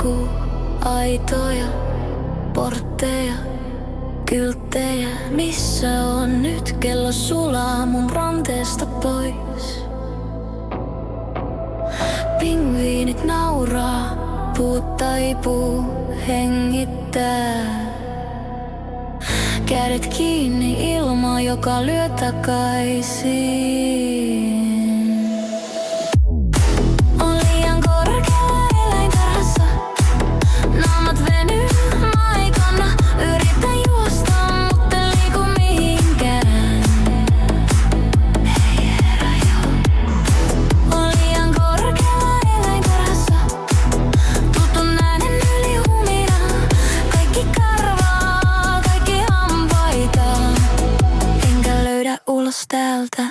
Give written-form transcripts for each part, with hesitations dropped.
liikkuu aitoja, portteja, kylttejä. Missä on nyt? Kello sulaa mun ranteesta pois. Pingviinit nauraa, puut taipuu, hengittää. Kädet kiinni, ilma, joka lyö takaisin. On liian korkealla eläintarhassa, naamat venyy, mä ei kanna. Yritän juosta, mutta en liiku mihinkään. Hei herra jo. On liian korkealla eläintarhassa, tutun äänen yli humina. Kaikki karvaa, kaikki hampaita, enkä löydä ulos täältä.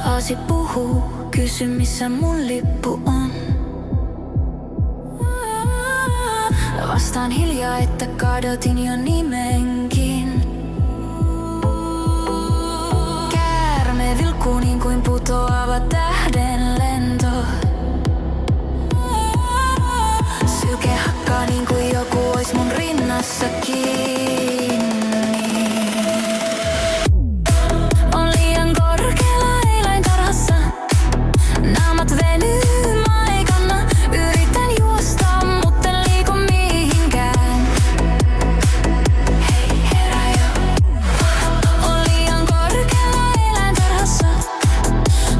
Aasi puhuu, kysy missä mun lippu on. Vastaan hiljaa, että kadotin jo nimenkin. Käärme vilkkuu niin kuin putoava tähden lento. Sylke hakkaa niin kuin joku ois mun rinnassa kiinni. On liian korkealla eläintarhassa, naamat venyy, mä ei kanna. Yritän juosta, mutta en liiku mihinkään. Hei herra jo. On liian korkealla eläintarhassa,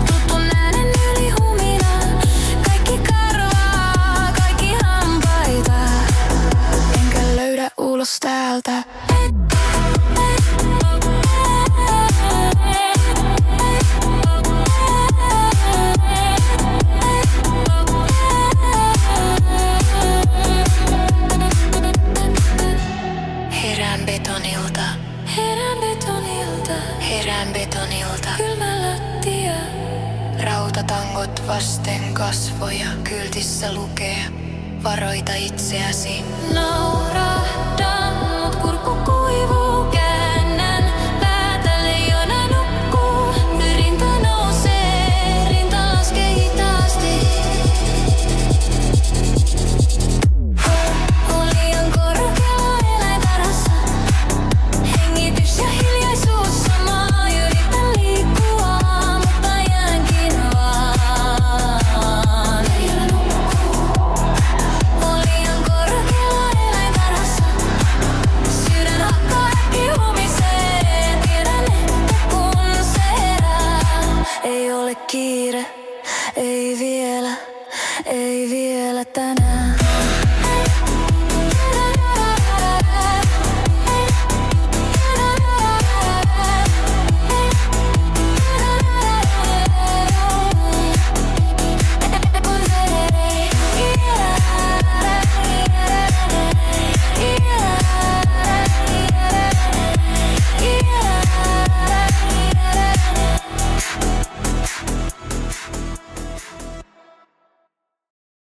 tutun äänen yli humina. Kaikki karvaa, kaikki hampaita, enkä löydä ulos täältä. Herään betonilta, herään betonilta, herään betonilta. Kylmä lattia, rautatangot vasten kasvoja. Kyltissä lukee, varoita itseäsi. No.